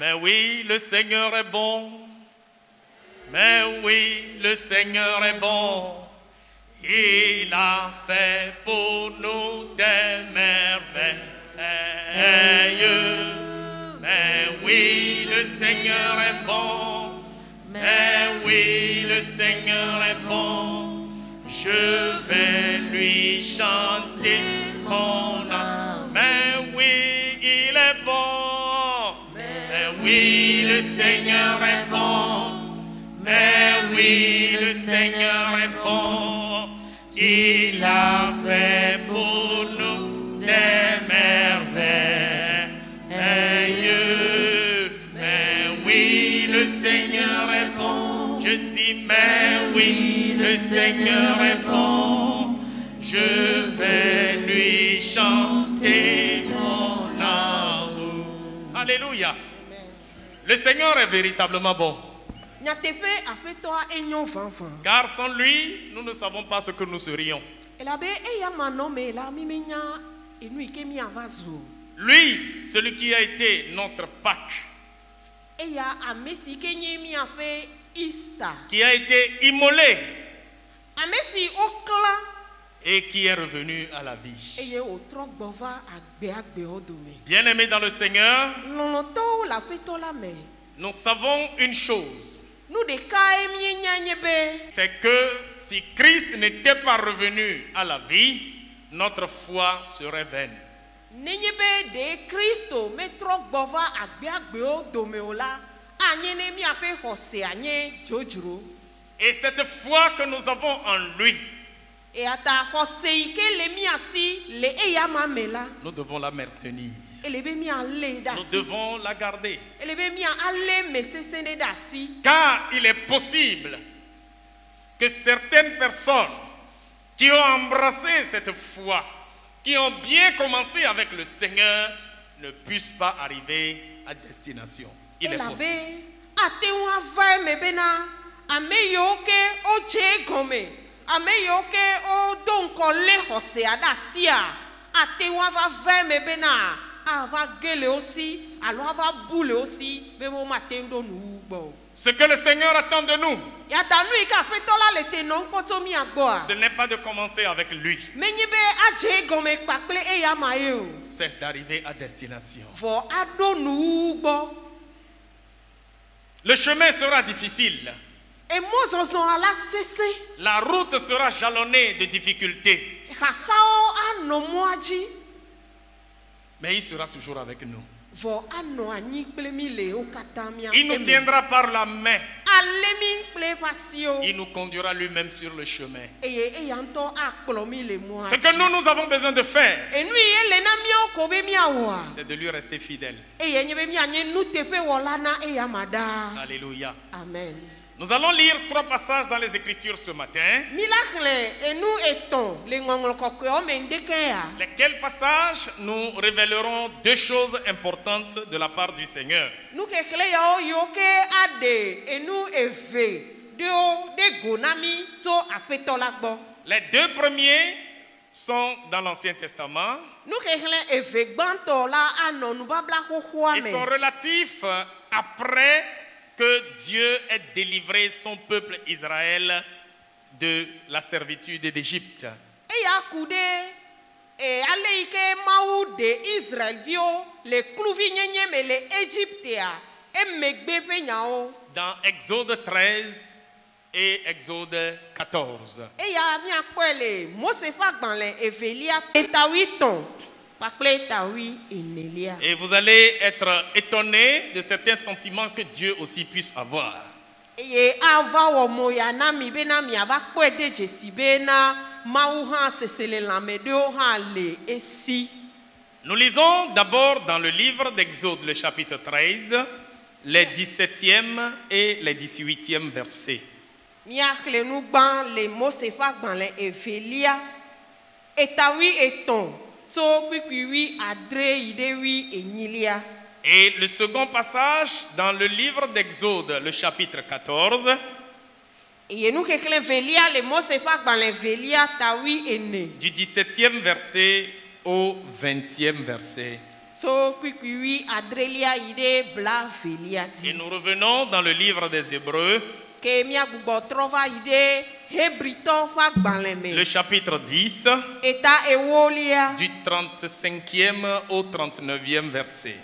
Mais oui, le Seigneur est bon. Mais oui, le Seigneur est bon. Il a fait pour nous des merveilles. Mais oui, le Seigneur est bon. Mais oui, le Seigneur est bon. Je vais lui chanter mon âme. Mais oui, il est bon. Mais oui, le Seigneur est bon. Mais oui, le Seigneur est bon. Il a fait pour nous des merveilles. Mais oui, le Seigneur est bon. Je dis, mais oui, le Seigneur est bon. Je vais lui chanter mon amour. Alléluia. Le Seigneur est véritablement bon. Car sans lui, nous ne savons pas ce que nous serions. Lui, celui qui a été notre Pâques, qui a été immolé et qui est revenu à la vie. Bien-aimés dans le Seigneur, nous savons une chose. C'est que si Christ n'était pas revenu à la vie, notre foi serait vaine. Et cette foi que nous avons en lui, nous devons la maintenir. Nous devons la garder. Car il est possible que certaines personnes qui ont embrassé cette foi, qui ont bien commencé avec le Seigneur, ne puissent pas arriver à destination. Il est possible. Ce que le Seigneur attend de nous, ce n'est pas de commencer avec lui, c'est d'arriver à destination. Le chemin sera difficile. La route sera jalonnée de difficultés. Mais il sera toujours avec nous. Il nous tiendra par la main. Il nous conduira lui-même sur le chemin. Ce que nous avons besoin de faire, c'est de lui rester fidèle. Alléluia. Amen. Nous allons lire 3 passages dans les Écritures ce matin. Lesquels passages nous révéleront 2 choses importantes de la part du Seigneur. Les 2 premiers sont dans l'Ancien Testament. Ils sont relatifs après que Dieu ait délivré son peuple Israël de la servitude d'Égypte. Dans Exode 13 et Exode 14. Et vous allez être étonnés de certains sentiments que Dieu aussi puisse avoir. Nous lisons d'abord dans le livre d'Exode, le chapitre 13, les 17e et les 18e versets. Et le second passage dans le livre d'Exode, le chapitre 14, du 17e verset au 20e verset. Et nous revenons dans le livre des Hébreux, le chapitre 10, du 35e au 39e verset.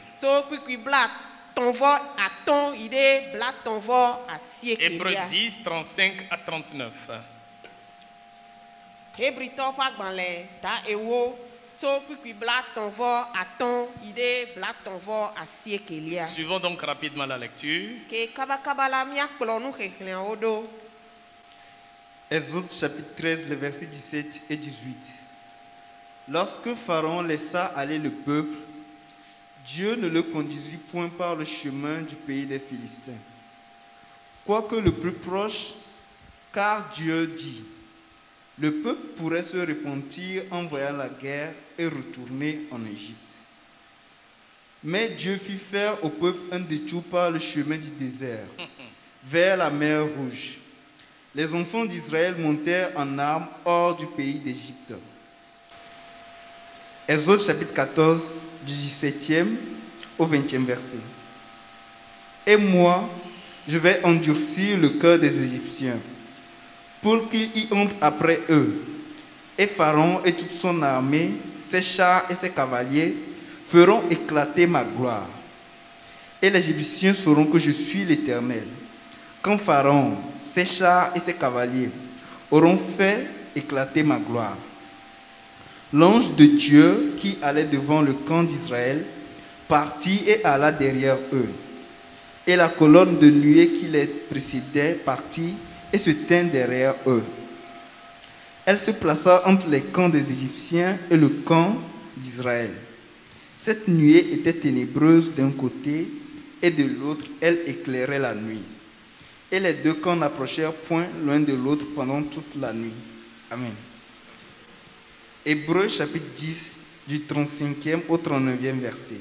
Hébreux 10, 35 à 39. Suivons donc rapidement la lecture. Exode chapitre 13, les versets 17 et 18. Lorsque Pharaon laissa aller le peuple, Dieu ne le conduisit point par le chemin du pays des Philistins, quoique le plus proche, car Dieu dit, le peuple pourrait se repentir en voyant la guerre et retourner en Égypte. Mais Dieu fit faire au peuple un détour par le chemin du désert, vers la mer Rouge. Les enfants d'Israël montèrent en armes hors du pays d'Égypte. Exode chapitre 14, du 17e au 20e verset. Et moi, je vais endurcir le cœur des Égyptiens, pour qu'ils y entrent après eux. Et Pharaon et toute son armée, ses chars et ses cavaliers, feront éclater ma gloire. Et les Égyptiens sauront que je suis l'Éternel, quand Pharaon, ses chars et ses cavaliers auront fait éclater ma gloire. L'ange de Dieu qui allait devant le camp d'Israël partit et alla derrière eux. Et la colonne de nuée qui les précédait partit et se tint derrière eux. Elle se plaça entre les camps des Égyptiens et le camp d'Israël. Cette nuée était ténébreuse d'un côté et de l'autre, elle éclairait la nuit. Et les deux camps n'approchèrent point l'un de l'autre pendant toute la nuit. Amen. Hébreux chapitre 10, du 35e au 39e verset.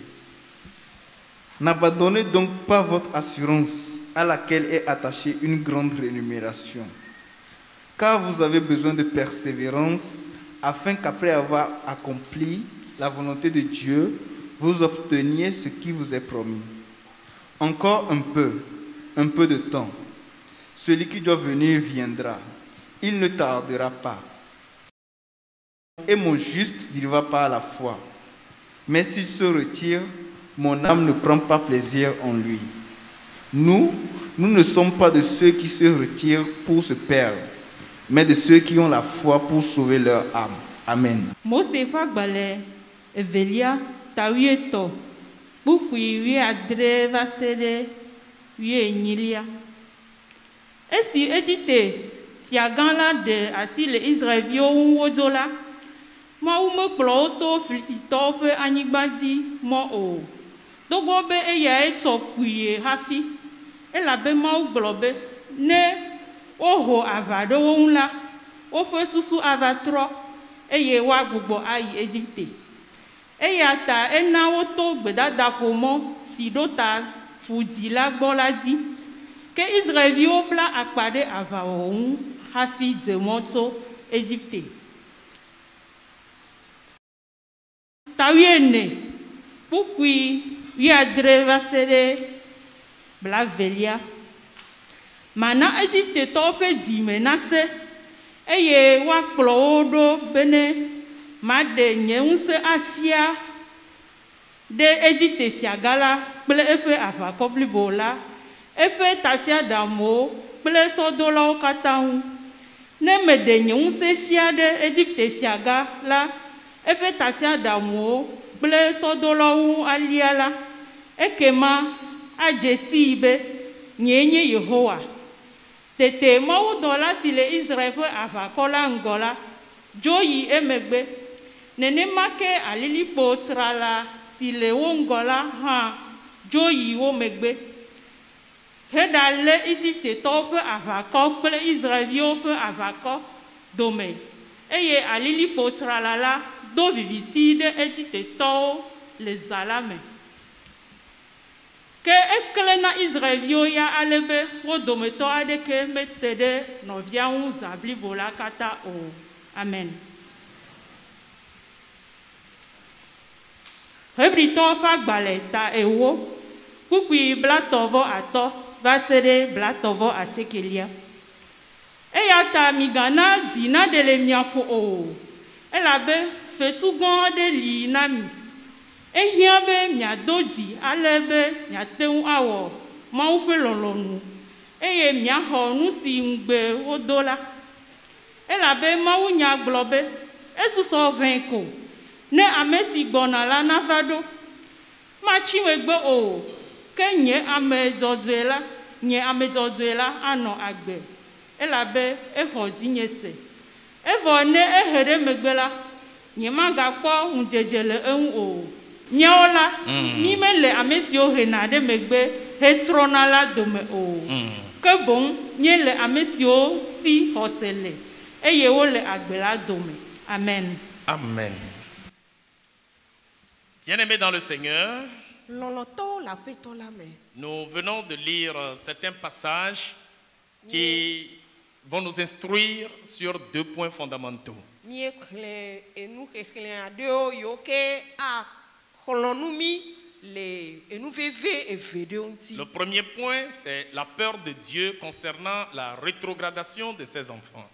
N'abandonnez donc pas votre assurance à laquelle est attachée une grande rémunération, car vous avez besoin de persévérance afin qu'après avoir accompli la volonté de Dieu, vous obteniez ce qui vous est promis. Encore un peu de temps. Celui qui doit venir viendra. Il ne tardera pas. Et mon juste vivra par la foi. Mais s'il se retire, mon âme ne prend pas plaisir en lui. Nous ne sommes pas de ceux qui se retirent pour se perdre, mais de ceux qui ont la foi pour sauver leur âme. Amen. Mosefa gbale evelia tawieto bukui wi adre vasere wi enyilia. Esi Ejite fiagan la de asi le Israelvio wozola ma ume kplɔ to Filistitɔwo ƒe anyigbazi mɔ o. Togbɔ be eya etsɔ kpuie hafi, elabe Mawu gblɔ be ne woho aʋa ɖe wo ŋu la, woƒe susu ava trɔ eye woagbugbɔ ayi Egipte. Eya ta ena woto gbedadaƒomɔ si ɖo ta ƒu dzi la gbɔ la dzi. Ke Israelviwo bla akpa ɖe aʋawɔwɔ ŋu hafi dze mɔ tso Egipte. Tawiene, kpukui wiadre va se ɖe blavelia. Mana Egiptetɔwo ƒe dzime nase, eye woakplɔ wo ɖo bene maɖe nye ŋusẽ afia ɖe Egipte fiaga la kple eƒe aʋakɔ blibo la, eƒe tasiaɖamuwo kple sɔdolawo katã ŋu. Ne meɖe nye ŋusẽ fia ɖe Egipte fiaga la, eƒe tasiaɖamuwo kple sɔdolawo ŋu alia la, ekema adze sii be nyee nye Yehowa. Tete mawudɔla si le Israel ƒe aʋakɔ la ŋgɔ la dzo yi emegbe. Nenema ke alilikpo tsrala si le wo ŋgɔ la hã dzo yi wo megbe. Heɖalé Egiptetɔwo ƒe aʋakɔ kple Israelviwo ƒe aʋakɔ dome, eye alilikpo tsrala la do viviti ɖe Egiptetɔwo le zã la me. Ke ekle na Israelviwo ya ale be wo dometɔ aɖeke mete ɖe nɔvia ŋu zã blibo la katã o. Amen. Hebritɔwo ƒe agbalẽ ta ewo, kpukpui blatɔvɔ atɔ va se ɖe blatɔvɔ asiekelia. Eya ta migana zi naɖe le mia ƒo o, elabe fetu gã aɖe li na mi. Ehiã be miado dzi ale be miate ŋu awɔ Mawu ƒe lɔlɔ̃nu eye miaxɔ nu si ŋugbe wodo la. Elabe Mawu nya gblɔ be esusɔ ʋɛ ko ne ame si gbɔna la nava ɖo. Matsi megbe o, ke nye ame dzɔdzɔe la anɔ agbe, elabe exɔ dzinye se. Evɔ ne ehe ɖe megbe la, nyemagakpɔ ŋudzedze le eŋu o. Nyawo la, mi mele ame siwo hena ɖe megbe hetrɔna la dome o. Ke boŋ míele ame siwo si xɔse le eye wole agbe la dome. Amen. Amen. Bien-aimés dans le Seigneur, nous venons de lire certains passages qui vont nous instruire sur 2 points fondamentaux. Le premier point, c'est la peur de Dieu concernant la rétrogradation de ses enfants.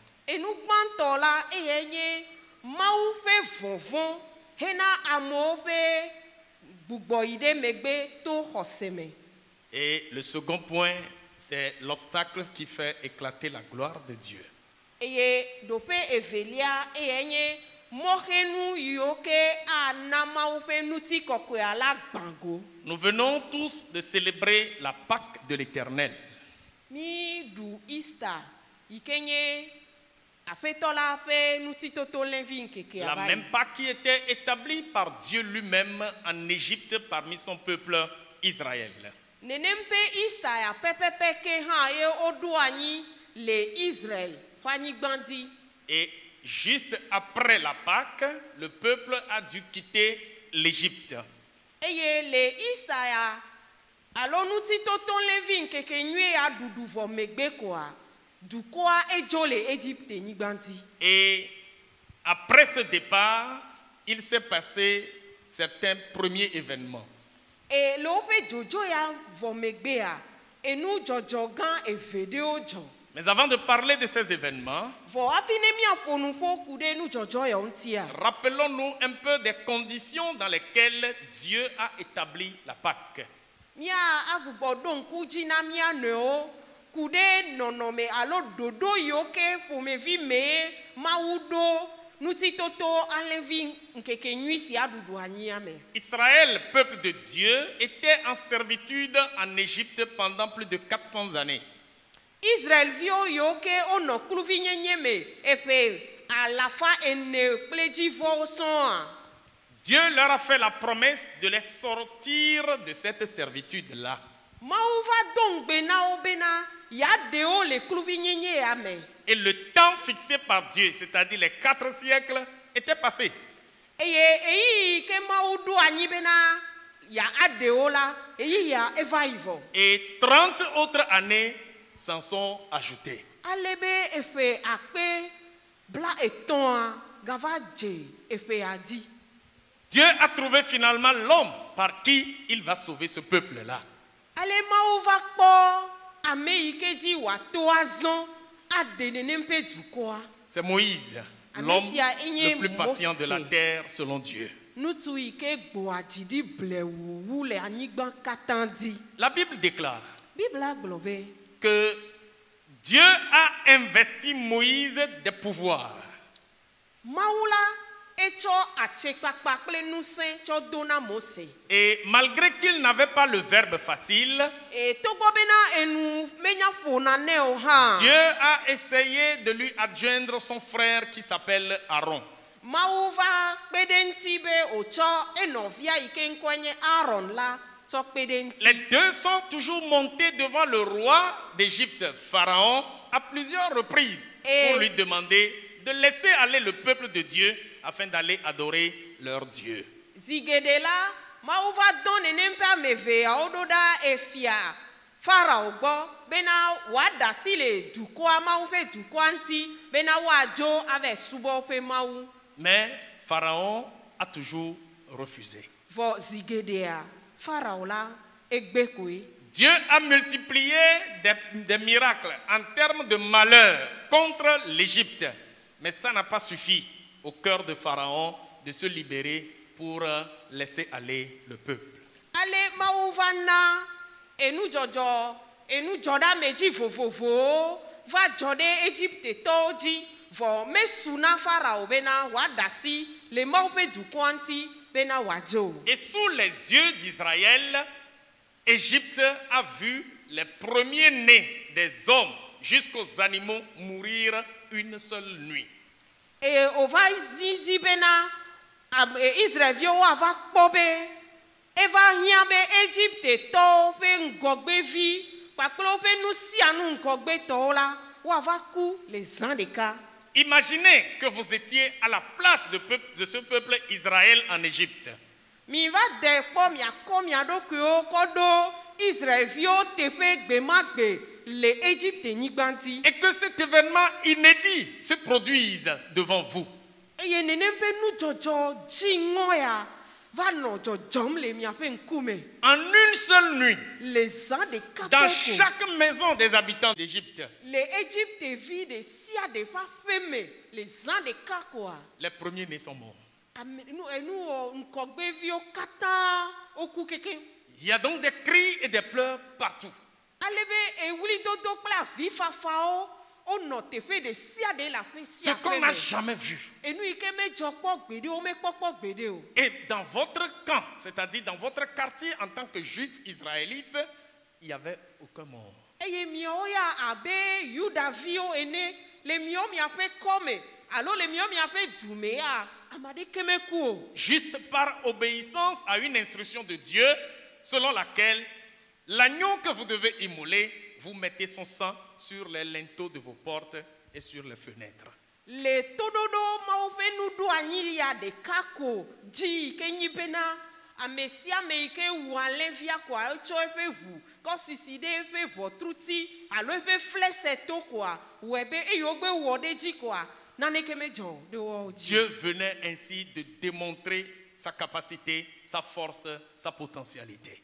Et le second point, c'est l'obstacle qui fait éclater la gloire de Dieu. Nous venons tous de célébrer la Pâque de l'Éternel. La même Pâque qui était établie par Dieu lui-même en Égypte parmi son peuple Israël. Et juste après la Pâque, le peuple a dû quitter l'Égypte. Et après ce départ, il s'est passé certains premiers événements. Mais avant de parler de ces événements, rappelons-nous un peu des conditions dans lesquelles Dieu a établi la Pâque. Israël, peuple de Dieu, était en servitude en Égypte pendant plus de 400 années. Dieu leur a fait la promesse de les sortir de cette servitude-là. Et le temps fixé par Dieu, c'est-à-dire les 4 siècles, était passé. Et 30 autres années s'en sont ajoutées. Dieu a trouvé finalement l'homme par qui il va sauver ce peuple-là. C'est Moïse, l'homme le plus patient de la terre selon Dieu. La Bible déclare que Dieu a investi Moïse des pouvoirs. Et malgré qu'il n'avait pas le verbe facile, Dieu a essayé de lui adjoindre son frère qui s'appelle Aaron. Les deux sont toujours montés devant le roi d'Égypte, Pharaon, à plusieurs reprises pour lui demander de laisser aller le peuple de Dieu afin d'aller adorer leur Dieu. Mais Pharaon a toujours refusé. vɔ zigedea Pharaon la egbe koe. Dieu a multiplié des miracles en termes de malheur contre l'Égypte. Mais ça n'a pas suffi au cœur de Pharaon de se libérer pour laisser aller le peuple. Ale Mawu va na enu dzɔ ɖe ame dzi vovovowo va dzɔ ɖe Egyptetɔwo dzi vɔ mesu na Pharaon bena wòaɖe asi le Mawu ƒe dukɔa ŋuti bena wòadzo. Et sous les yeux d'Israël, Égypte a vu les premiers-nés des hommes jusqu'aux animaux mourir une seule nuit. Eye wòva dzi bena Israelviwo ava kpɔ be eva hiã be Egyptetɔwo ƒe ŋgɔgbevi kpakple woƒe nu sia nu ŋgɔgbetɔwo la woava ku le zã ɖeka. Imaginez que vous étiez à la place de ce peuple Israël en Égypte. Mi va de kpɔ miakɔ mia ɖokuiwo kɔ ɖo Israelviwo teƒe gbemagbe le Egyptenyigba ŋuti. Et que cet événement inédit se produise devant vous. Eye nenem ƒe nudzɔdzɔ dziŋɔ ya va nɔ dzɔdzɔm le miaƒe ŋkume. En une seule nuit, Le zã ɖeka dans pɛ ko. chaque maison des habitants d'Égypte, Le Egyptevi ɖe sia ɖe ƒe aƒeme le zã ɖeka koa. les premiers-nés sont morts. Ŋgɔgbeviwo katã woku keke. Il y a donc des cris et des pleurs partout. Ale be ewlidodo kple avifafawo wonɔ teƒe ɖe sia ɖe le aƒe Ce sia qu'on aƒe n'a me. jamais vu. Enu yi ke medzɔ kpɔ gbeɖe womekpɔ kpɔ gbeɖe o. Et dans votre camp, c'est-à-dire dans votre quartier en tant que juif israélite, il n'y avait aucun mort. Eye miawo ya abe Yudaviwo ene le miawo miaƒe kɔme alo le miawo miaƒe dume ya ame aɖeke meku o. Juste par obéissance à une instruction de Dieu, selon laquelle l'agneau que vous devez immoler, vous mettez son sang sur les linteaux de vos portes et sur les fenêtres. Le toɖoɖo mawo ƒe nuɖoanyi ya ɖeka ko dzi yi ke nyi bena ame sia ame yi ke wu alẽvia koa etsɔ eƒe ʋu kɔ sisi ɖe eƒe ʋɔtruti alo eƒe flese to koa wɔe be eye wogbe wɔ ɖe dzi koa naneke medzɔ ɖe woawo dzi. Dieu venait ainsi de démontrer sa capacité, sa force, sa potentialité.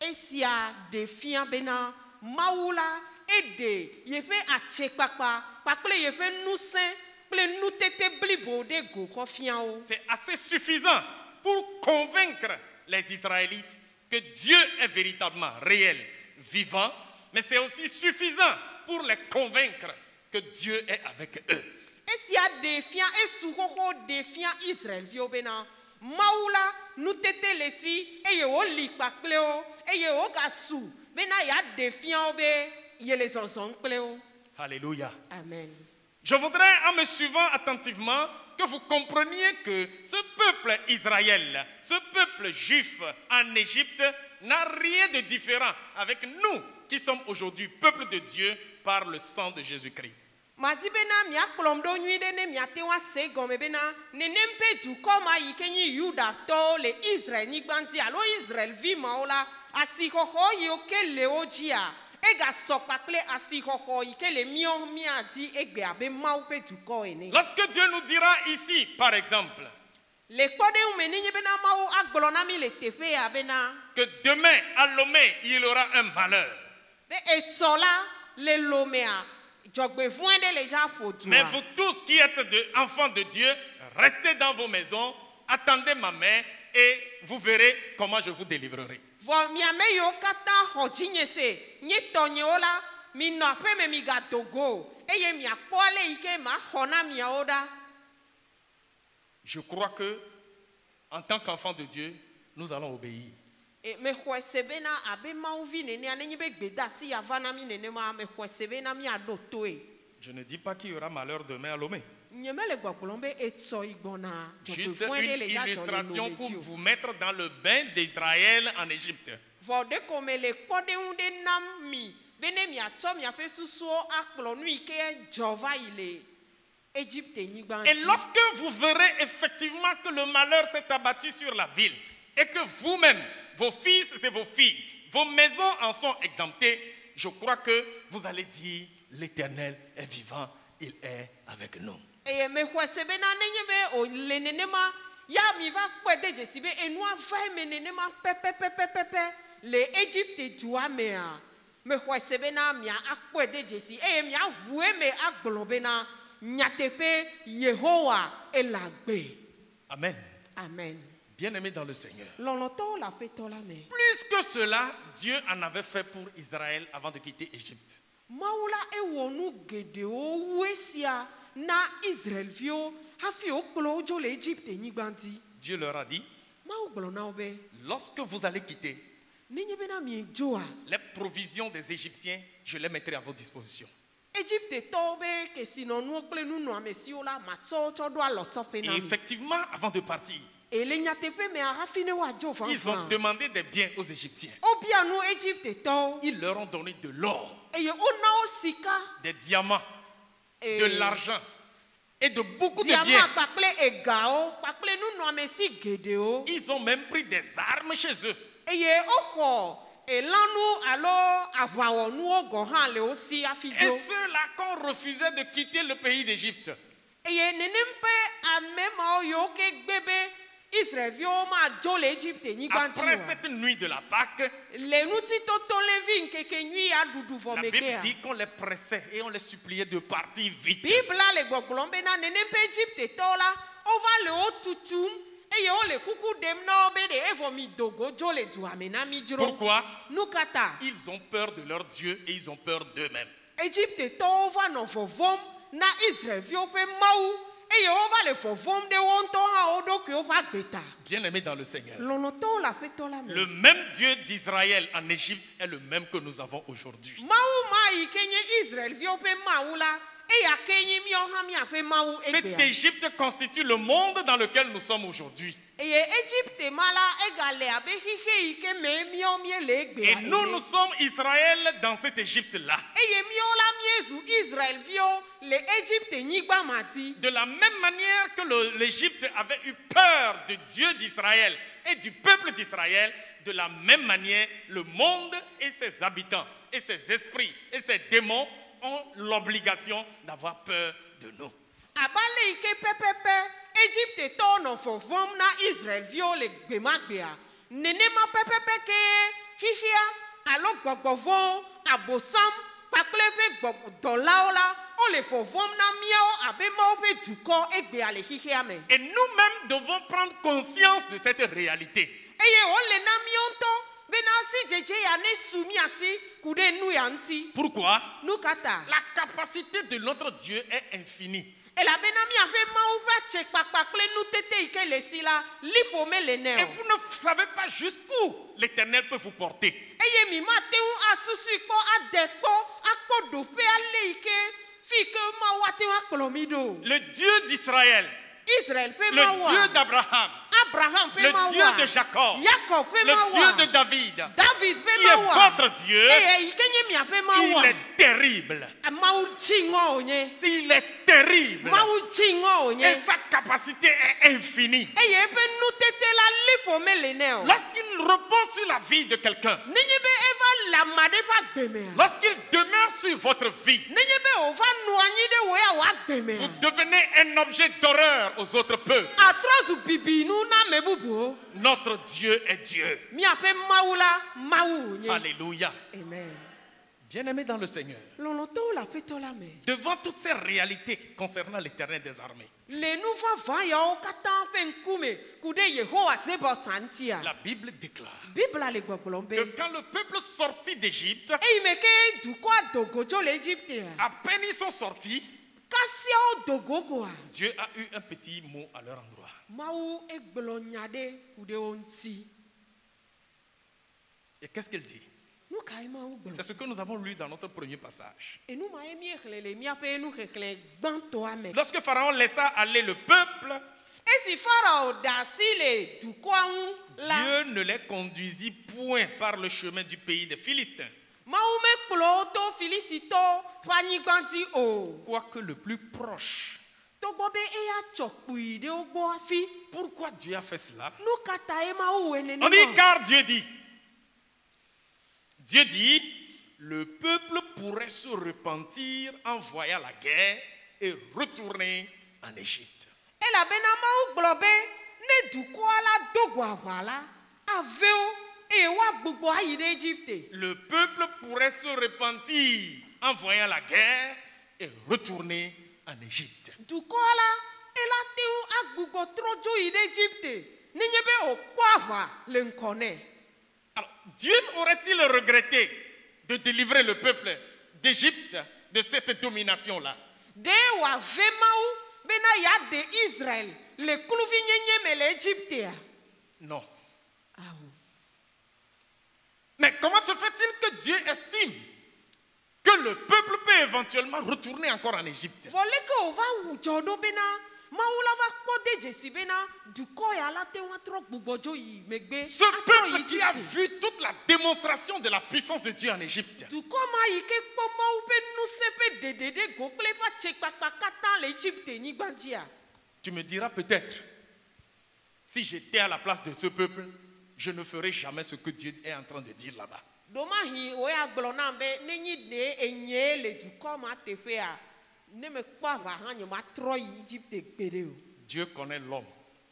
Esia ɖe fia bena Mawu la eɖe yeƒe atsekpakpa kpakple yeƒe ŋusẽ kple nutete blibo ɖe go kɔ fia wo. C'est assez suffisant pour convaincre les Israélites que Dieu est véritablement réel, vivant, mais c'est aussi suffisant pour les convaincre que Dieu est avec eux. Esia ɖe fia esu xoxo ɖe fia Israelviwo bena Mawu la nutete le si eye woli kpakple wo eye wogasu bena yeaɖe fia wo be yele zɔzɔm kple wo. Alléluia. Amen. Je voudrais, en me suivant attentivement, que vous compreniez que ce peuple Israël, ce peuple juif en Égypte, n'a rien de différent avec nous qui sommes aujourd'hui peuple de Dieu par le sang de Jésus-Christ. Madi bena miakplɔm ɖo nyui ɖe ne miate ŋu ase gɔme bena nenem ƒe dukɔ ma yi ke nyi Yudatɔwo le Israelnyigba ŋuti alo Israelvi mawo la asixɔxɔ yiwo ke le wo dzia egasɔ kpakple asixɔxɔ yi ke le mía dzi egbe abe Mawu ƒe dukɔ ene. Lorsque Dieu nous dira ici, par exemple, Le kpɔɖeŋu me nenye bena Mawu agblɔ na mi le teƒe ya bena que demain à Lomé, il y aura un malheur. be etsɔ la le Lomea dzɔgbevɔ̃e ɖe le dza ƒo Mais dua. vous tous qui êtes enfants de Dieu, restez dans vos maisons, attendez ma main et vous verrez comment je vous délivrerai. Vɔ miame yiwo katã xɔ dzinye se nye tɔnyewo la minɔ aƒe me migado go eye miakpɔ ale yi ke maxɔ na miawo ɖa. Je crois que, en tant qu'enfants de Dieu, nous allons obéir. Mexɔe se bena abe Mawuvi nenea nenye be gbedasi ya va na mi nenema mexɔe se bena miaɖo toe. Je ne dis pas qu'il y aura malheur demain à Lomé. Nyemele gbɔgblɔm be etsɔ yi gbɔna Juste dzɔgbevɔ̃e ɖe une le dza dzɔ le illustration Lome pour dzi o. vous mettre dans le bain d'Israël en Égypte. Vɔ ɖe ko me le kpɔɖeŋu ɖe nam mi be ne miatsɔ miaƒe susuwo akplɔ nu yi ke dzɔ va yi le Egyptenyigba Et ŋuti. lorsque vous verrez effectivement que le malheur s'est abattu sur la ville et que vous-même, vos fils et vos filles, vos maisons en sont exemptées, je crois que vous allez dire, l'Éternel est vivant, il est avec nous. Eye mexɔe se bena nenye be wòle nenema ya mi va kpɔe de dzesi be enua va eme nenema pɛpɛpɛpɛpɛ le Egypte dua mea me xɔe se bena mia akpɔe de dzesi eye mia ʋu eme agblɔ bena nyateƒe Yehowa ele agbe. Amen. Amen. Bien-aimés dans le Seigneur. Lɔlɔtɔwo le aƒetɔ la me. Plus que cela, Dieu en avait fait pour Israël avant de quitter Égypte. Mawu la ewɔ nu geɖewo wu esia na Israelviwo hafi wokplɔ wo dzo le Egypte nyigba dzi. Dieu leur a dit, Mawu gblɔ na wo be lorsque vous allez quitter, nenye bena miedzoa les provisions des Égyptiens, je les mettrai à votre disposition. Egyptetɔwo be kesinɔnuwo kple nunɔamesiwo la matsɔ wo tsɔ ɖo alɔtsɔƒe Et na mi. effectivement, avant de partir, Ele nyateƒe mea hafi ne woadzo ils ont vavã. demandé des biens aux Égyptiens. Wobia nu Egyptetɔwo Ils leur ont donné de l'or, eye wona wo sika, des diamants, eh, de l'argent et de beaucoup de diama biens. kpakple egawo kpakple nunɔamesi geɖewo. Ils ont même pris des armes chez eux. Eye woxɔ elãnu alo aʋawɔnuwo gɔ hã le wo si hafi Et dzo. ceux-là qu'on refusait de quitter le pays d'Égypte, Eye nenem ƒe ame mawo yiwo ke gbe be Israelviwo madzo le Egypte nyigba dzi après oa. cette nuit de la Pâque, Le ŋutitotolẽvi ŋkekenyui aɖuɖu vɔ la Bible megbea. dit qu'on les pressait et on les suppliait de partir vite. Bibla le gbɔgblɔm bena nenem ƒe Egyptetɔwo la wova le wo tutum eye wole kuku ɖem na wo be ɖe evɔ mi dogo dzo le dua me na mi dzro. Pourquoi? Nu ka ta? Ils ont peur de leur Dieu et ils ont peur d'eux-mêmes. Egyptetɔwo va nɔ vɔvɔm na Israelviwo ƒe Mawu eye wova le vɔvɔm ɖe wo ŋutɔ hã wo ɖokuiwo ƒe agbeta. Bien-aimés dans le Seigneur, Lɔlɔtɔwo le aƒetɔ la le me. même Dieu d'Israël en Égypte est le même que nous avons aujourd'hui. Mawu ma yi ke nye Israelviwo ƒe Mawu la eya ke nye míawo hã míaƒe Mawu Cette egbea. Égypte constitue le monde dans lequel nous sommes aujourd'hui. Eye Egypte ma la egale abe xixe yi ke me míawo míele Et egbea nous, ene. nous sommes Israël dans cette Égypte-là. Eye míawo la míezu Israelviwo le Egypte nyigba ma dzi. De la même manière que l'Égypte avait eu peur de Dieu d'Israël et du peuple d'Israël, de la même manière, le monde et ses habitants, et ses esprits, et ses démons ont l'obligation d'avoir peur de nous. Abale yi ke pɛpɛpɛ Egyptetɔwo nɔ vɔvɔm na Israelviwo le gbemagbea. Nenema pɛpɛpɛ ke xixia alo gbɔgbɔvɔwo, abosam kpakple eƒe dɔlawo la wole vɔvɔm na míawo abe Mawu ƒe dukɔ egbea le xixia me. Et nous-mêmes devons prendre conscience de cette réalité. Eye wole na míawo ŋutɔ bena asi dzedze ya ne su míasi ku ɖe nu ya ŋuti. Pourquoi? Nu ka ta? La capacité de notre Dieu est infinie. Elabena míaƒe Mawu ƒe atsekpakpa kple nutete yi ke le si la liƒo mele ne Et o. vous ne savez pas jusqu'où l'Éternel peut vous porter. Eye mi mate ŋu asusui kpɔ ade kpɔ akpɔ ɖoƒe ale yi ke fi ke Mawu ate ŋu akplɔ mi ɖo. Le Dieu d'Israël, Israel ƒe le Mawu Dieu a, d'Abraham, Abraham ƒe le Mawu Dieu de a, Jacob, Jacob ƒe le Mawu Dieu a, de David, David ƒe qui est Mawu a, votre Dieu, eye yi ke nye miaƒe Mawu il a. est terrible. Mawu dziŋɔ wònye. Il est terrible. Mawu dziŋɔ wònye. Et sa capacité est infinie. Eye eƒe nutete la liƒo mele ne o. Lorsqu'il repose sur la vie de quelqu'un, Nenye be eva le ame aɖe ƒe agbemea. lorsqu'il demeure sur votre vie, Nenye be wòva nɔ anyi ɖe wò ya wò agbemea. vous devenez un objet d'horreur aux autres peuples. Atrɔ zu bibinu na ame bubuwo. Notre Dieu est Dieu. Míaƒe Mawu la Mawu wònye. Alléluia. Amen. Bien-aimés dans le Seigneur, Lɔlɔtɔwo le aƒetɔ la me. devant toutes ces réalités concernant l'Éternel des armées, Le nu vavã yawo katã ƒe ŋkume ku ɖe Yehowa Zebɔta ŋutia. la Bible déclare Bibla le gbɔgblɔm be. que quand le peuple sortit d'Égypte, Eyi me ke dukɔa dogo tso le Egyptea. à peine ils sont sortis, Kasiawo dogo koa. Dieu a eu un petit mot à leur endroit. Mawu egblɔ nya ɖe ku ɖe wo ŋuti. Et qu'est-ce qu'il dit? Nu kae Mawu C'est gblɔ? ce que nous avons lu dans notre premier passage. Enu ma ye míexlẽ le míaƒe nuxexlẽ gbãtɔa me. Lorsque Pharaon laissa aller le peuple, Esi Farao ɖe asi le dukɔa ŋu la, Dieu ne les conduisit point par le chemin du pays des Philistins, Mawu mekplɔ wo to Filistitɔwo ƒe anyigba dzi o. quoique le plus proche. Togbɔ be eya tsɔ kpui ɖe wo gbɔ hafi. Pourquoi Dieu a fait cela? Nu ka ta ye Mawu wɔe On dit nenema? car Dieu dit, le peuple pourrait se repentir en voyant la guerre et retourner en Égypte. Elabena Mawu gblɔ be ne dukɔa la dogo aʋa la aveo eye woagbogbo ayi ɖe Égypte. Le peuple pourrait se repentir en voyant la guerre et retourner en Égypte. Dukɔa la ela te ŋu agbogbo trɔ dzo yi ɖe Égypte nenye be wòkpɔ aʋa le ŋkɔ nɛ. Alors, Dieu aurait-il regretté de délivrer le peuple d'Égypte de cette domination-là? De wòave Mawu bena yeaɖe Israël le kluvinyenye me le Égyptea? Non. Awu. Mais comment se fait-il que Dieu estime que le peuple peut éventuellement retourner encore en Égypte? Vɔ leke wòva wu dzɔ ɖo bena Mawu la va kpɔ de dzesi bena dukɔ ya la te ŋu atrɔ gbugbɔ dzo yi megbe Ce atrɔ peuple yi qui a Égypte. vu toute la démonstration de la puissance de Dieu en Égypte. Dukɔ ma yi ke kpɔ Mawu ƒe ŋusẽ ƒe ɖeɖeɖe go kple eƒe atsekpakpa katã le Égypte nyigba dzia. Tu me diras peut-être, si j'étais à la place de ce peuple, je ne ferais jamais ce que Dieu est en train de dire là-bas. Ɖomahi wo ya gblɔ nam be ne nyi ɖe enye le dukɔ ma teƒea ne me kpɔ aʋa hã nye ma trɔ yi Égypte gbeɖe o. Dieu connaît l'homme.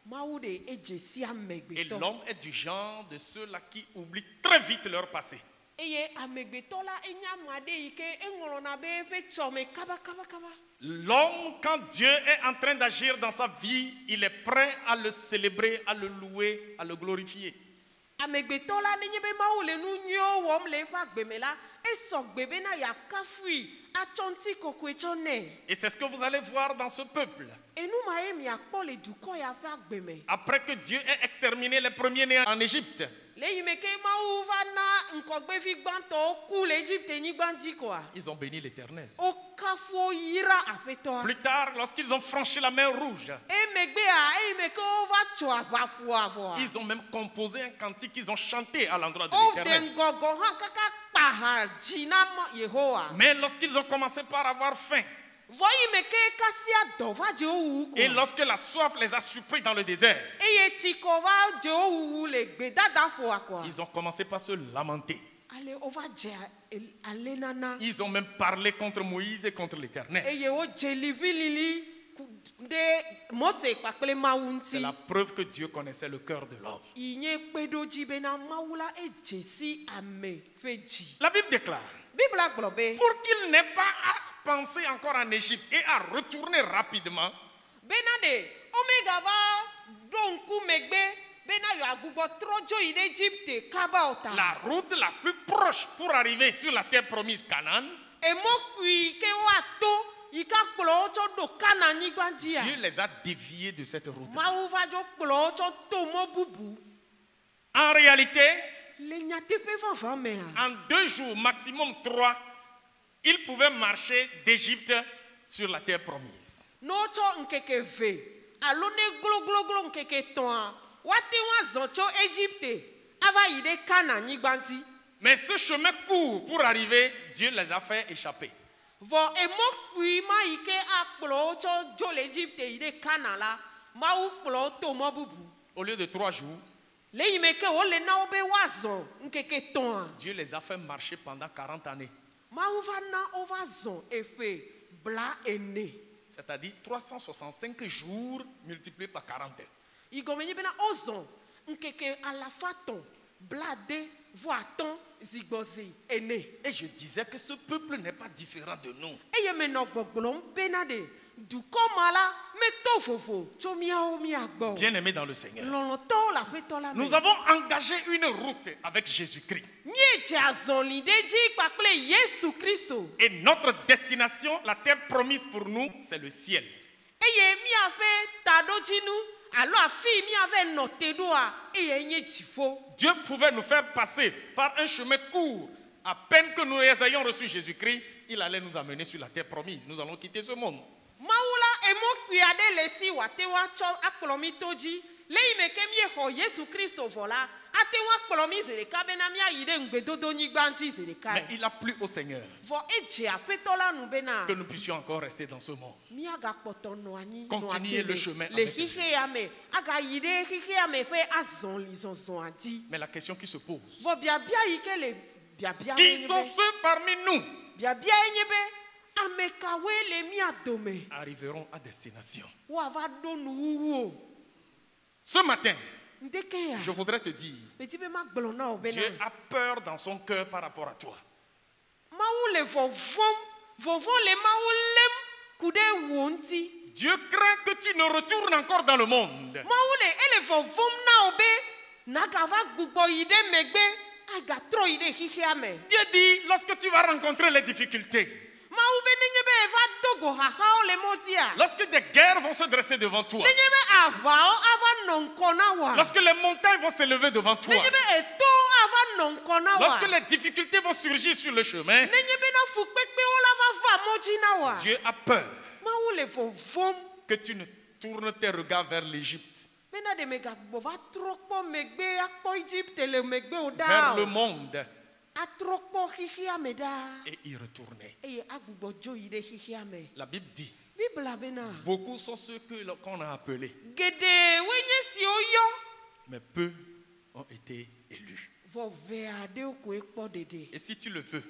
Mawu de edze si Et amegbetɔ. l'homme est du genre de ceux-là qui oublient très vite leur passé. Eye amegbetɔ la enye ame aɖe yi ke eŋlɔna be eƒe tsɔme kabakabakaba. L'homme, quand Dieu est en train d'agir dans sa vie, il est prêt à le célébrer, à le louer, à le glorifier. Amegbetɔ la nenye be Mawu le nu nyuiwo wɔm le eƒe agbeme la, esɔgbe bena yeakafui atsɔ ŋutikɔkɔe tsɔ nɛ. Et c'est ce que vous allez voir dans ce peuple. Enu ma ye miakpɔ le dukɔ ya ƒe agbeme. Après que Dieu ait exterminé les premiers-nés en Égypte, Le yi me ke Mawu va na ŋkɔgbevi gbãtɔwo ku le Égypte nyigba dzi koa, ils ont béni l'Éternel. wokafu yira aƒetɔa. Plus tard, lorsqu'ils ont franchi la mer Rouge, Emegbea eyi me ke wova tso aʋafua vɔa, ils ont même composé un cantique qu'ils ont chanté à l'endroit de wode l'Éternel. ŋgɔgɔ hã kaka kpa ha dzi na Yehowa. Mais lorsqu'ils ont commencé par avoir faim, Vɔ yi me ke kasia dɔ va dze wo wuwu et koa, lorsque la soif les a surpris dans le désert, eye tsikɔ va dze wo wuwu le gbedadaƒoa koa, ils ont commencé par se lamenter. ale wova dze alenana, Ils ont même parlé contre Moïse et contre l'Éternel. eye wodze livilili ɖe Mose kpakple Mawu C'est ŋuti. la preuve que Dieu connaissait le cœur de l'homme. Yi nye kpeɖodzi bena Mawu la edze si ame ƒe dzi. La Bible déclare, Bibla gblɔ be pour qu'il n'ait pas à penser encore en Égypte et à retourner rapidement, bena ɖe womegava ɖo ŋku megbe bena yeagbugbɔ trɔ dzo yi ɖe Égypte kaba o ta. la route la plus proche pour arriver sur la terre promise Canaan, Emɔkpui ke woato yi ke kplɔ wo tsɔ ɖo Kana nyigba dzia. Dieu les a déviés de cette route. Mawu va dzo kplɔ wo tsɔ to mɔ bubu. En réalité, Le nyateƒe vava mea, en 2 jours, maximum 3, ils pouvaient marcher d'Égypte sur la terre promise. ne wotsɔ ŋkeke ve alo ne glogloglo ŋkeke tɔ̃a, woate ŋu azɔ tso Égypte ava yi ɖe Kana nyigba ŋuti. Mais ce chemin court pour arriver, Dieu les a fait échapper. Vɔ emɔkpui ma yi ke akplɔ wo tsɔ dzo le Égypte yi ɖe Kana la, Mawu kplɔ wo to mɔ bubu. Au lieu de 3 jours, Le yi me ke wole na wo be woazɔ ŋkeke tɔ̃a, Dieu les a fait marcher pendant 40 années. Mawu va na wova zɔ eƒe bla ene. C'est-à-dire 365 jours multipliés par 40. Yi gɔme nye bena wozɔ ŋkeke alafa tɔ̃ blade vɔ atɔ̃ zigbɔzi ene. Et je disais que ce peuple n'est pas différent de nous. Eye menɔ gbɔgblɔm bena ɖe dukɔ ma la meto vovo tso míawo míagbɔ. Bien-aimés dans le Seigneur, Lɔlɔtɔwo le aƒetɔ la me. nous avons engagé une route avec Jésus-Christ. Míedze azɔli ɖe dzi kpakple Yesu Kristo. Et notre destination, la terre promise pour nous, c'est le ciel. Eye míaƒe taɖodzinu alo afi míave nɔ te ɖoa eye nye dziƒo. Dieu pouvait nous faire passer par un chemin court. À peine que nous ayons reçu Jésus-Christ, il allait nous amener sur la terre promise. Nous allons quitter ce monde. Mawu la emɔkpui aɖe le si wòate ŋu atsɔ akplɔ mi to dzi. Le yi me ke míexɔ Yesu Kristo vɔ la, ate ŋu akplɔ mi zi ɖeka bena míayi ɖe ŋgbedodonyigba ŋuti zi ɖeka. Mais il a plu au Seigneur Vɔ edze aƒetɔ la nu bena que nous puissions encore rester dans ce monde. míagakpɔtɔ nɔ anyi Continuer le chemin le avec xixea me agayi ɖe xixea me ƒe azɔli zɔzɔa dzi. Mais la question qui se pose, Vɔ biabia yi ke le biabia qui sont ceux parmi nous biabia ye nye be ame kawoe le mía dome arriveront à destination? woava ɖo nuwuwu o. Ce matin, ndeke ya je voudrais te dire, meti be ma gblɔ na o Dieu bena a peur dans son cœur par rapport à toi. mawu le vɔvɔm le mawu lém ku ɖe wo ŋuti. Dieu craint que tu ne retournes encore dans le monde. mawu le ele vɔvɔm na o be nagava gbugbɔ yi ɖe megbe agatrɔ yi ɖe xixea me. Dieu dit, lorsque tu vas rencontrer les difficultés, mawu be nenye be eva do go xaxawo le mɔdzia. lorsque des guerres vont se dresser devant toi, nenye be aʋawo ava nɔ ŋkɔ na wa. lorsque les montagnes vont s'élever devant toi, nenye be etowo ava nɔ ŋkɔ na wa. lorsque les difficultés vont surgir sur le chemin, nenye be na fukpekpewo la va va mɔdzi na wa. Dieu a peur mawu le vɔvɔm que tu ne tournes tes regards vers l'Égypte, bena de megagbɔ va trɔ kpɔ megbe akpɔ Egypte le megbe o vers daa le o. monde atrɔ kpɔ xixia me daa et y retourner. eye agbugbɔ dzo yi ɖe xixia me. La Bible dit, bibla bena beaucoup sont ceux qu'on a appelés, geɖewoe nye siwo yɔ mais peu ont été élus. vɔ ve aɖewo koe kpɔ ɖeɖe. Et si tu le veux,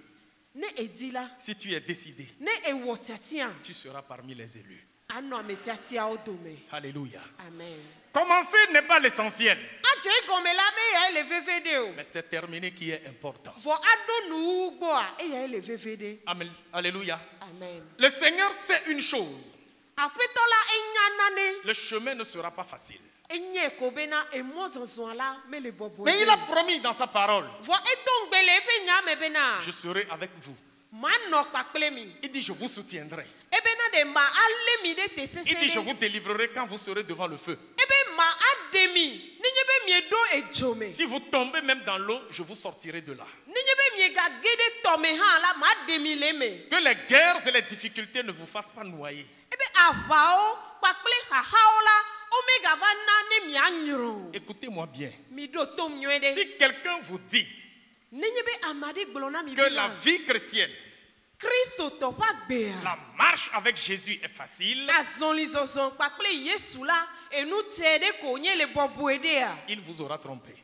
ne edi la si tu es décidé, ne ewɔ tiatia tu seras parmi les élus. anɔ ame tiatiawo dome. Alléluia. amen. Commencer n'est pas l'essentiel, adze egɔme la me eyae le veve ɖe o mais c'est terminer qui est important. vɔ aɖo nuwu gbɔa eyae le veve ɖe. Amen. Alléluia. amen. Le Seigneur sait une chose, aƒetɔ la enya nane le chemin ne sera pas facile. enye ko bena emɔ zɔzɔa la mele bɔbɔe Mais il a promis dans sa parole, vɔ edo ŋgbe le eƒe nya me bena je serai avec vous. manɔ kpakple mi Il dit, je vous soutiendrai. ebena de ma alé mi ɖe te sese Il dit, je ɖe vous délivrerai quand vous serez devant le feu. ebe ma aɖe mi nenye be mieɖo edzo me Si vous tombez même dans l'eau, je vous sortirai de là. nenye be miegage ɖe tɔ me hã la ma aɖe mi le me Que les guerres et les difficultés ne vous fassent pas noyer. ebe aʋawo kpakple xaxawo la womegava na ne mianyrɔ o Écoutez-moi bien. miɖo tom nyuie ɖe Si quelqu'un vous dit nenye be ame aɖe gblɔ na mi que la bena vie chrétienne, kristo tɔ ƒe agbea la marche avec Jésus est facile, azɔlizɔzɔ kpakple yesu la enu tse ɖe ko nye le bɔbɔe ɖea il vous aura trompé.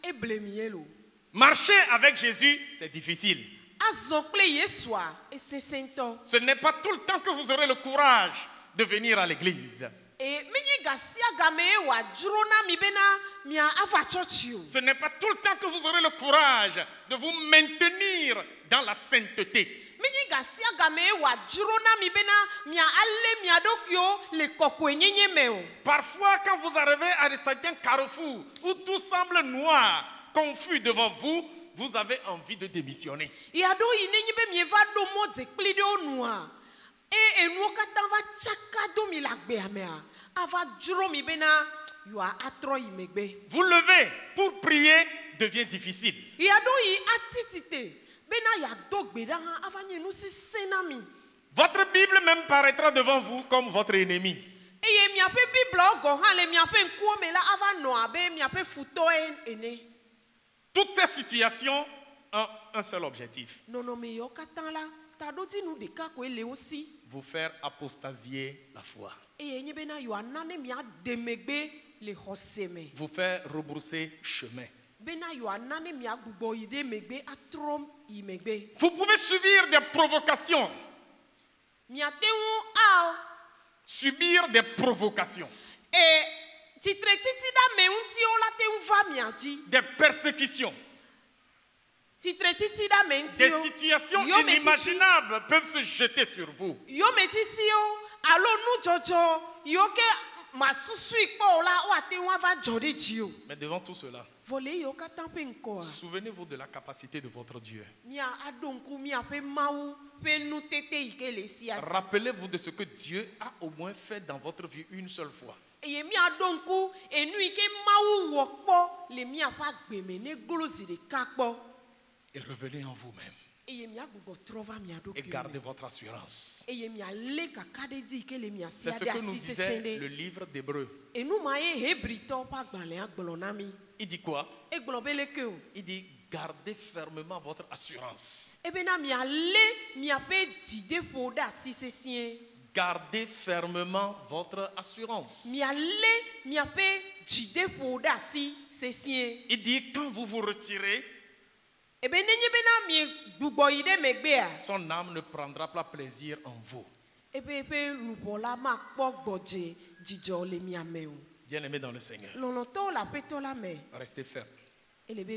eble mi ye lo Marcher avec Jésus, c'est difficile. azɔ kple yesua esese ŋutɔ Ce n'est pas tout le temps que vous aurez le courage de venir à l'église. menye gasia game ye wòadzro na mi bena mia ava tsɔtsi o Ce n'est pas tout le temps que vous aurez le courage de vous maintenir dans la sainteté. menye gasia game ye wòadzro na mi bena mia alé mia ɖokuiwo le kɔkɔenyenye me o Parfois, quand vous arrivez à certains carrefours où tout semble noir, confus devant vous, vous avez envie de démissionner. yaɖo yi nenye be mieva ɖo mɔ dze kpli ɖewo nua enuwo katã va tsaka do mi le agbea mea ava dzro mi bena yoa atrɔ yi megbe Vous levez pour prier devient difficile. yaɖo yi atitite bena yado gbe ɖa hã ava nye nu sesẽ na mi Votre Bible même paraîtra devant vous comme votre ennemi. eye miaƒe biblawo gɔ hã le miaƒe ŋkuwo me la ava nɔ abe miaƒe futɔe ene Toutes ces situations ont un seul objectif, nɔnɔme yawo katã la taɖodzinu ɖeka koe le wo si vous faire apostasier la foi, eye nye bena yewoana ne miade megbe le xɔse me vous faire rebrousser chemin. bena yewoana ne miagbugbɔ yi ɖe megbe atrɔ yi megbe Vous pouvez subir des provocations, miate ŋu ao subir des provocations, titretitidame ŋutiwo la te ŋu va mia dzi des persécutions, titretitidame des ŋutiwo situations Yo, mais inimaginables peuvent se jeter sur vous. yometitiwo alo nudzɔdzɔ yiwo ke masusui kpɔ o la woate ŋu ava dzɔ ɖe dzi o Mais devant tout cela, vɔ le yiwo katã ƒe ŋkɔa souvenez-vous de la capacité de votre Dieu. mia aɖo ŋku miaƒe mawu ƒe nutete yi ke le sia dzi Rappelez-vous de ce que Dieu a au moins fait dans votre vie une seule fois. eye miaɖo ŋku enu yi ke mawu wɔ kpɔ le miaƒe agbeme ne glo zi ɖeka kpɔ Et revenez en vous-même eye miagbugbɔ trɔ va mia et ɖokui gardez me votre assurance. eye mialé kaka ɖe dzi yi ke le mia C'est sia ce ɖe que nous asi disait sesẽ le ɖe livre d'Hébreux. enuma ye hebritɔwo ƒe agbalẽa gblɔ na mi Il dit quoi? egblɔ be leke o Il dit gardez fermement votre assurance. ebena mialé miaƒe dzideƒo ɖe asi sesĩe Gardez fermement votre assurance. mialé miaƒe dzideƒo ɖe asi sesĩe Il dit quand vous vous retirez, ebe nenye bena miegbugbɔ yi ɖe megbea son âme ne prendra pas plaisir en vous. ebe eƒe luʋɔ la makpɔ gbɔdze dzidzɔ le mia me o Bien-aimés dans le Seigneur, lɔlɔtɔwo le aƒetɔ la me. restez fermes. Ele be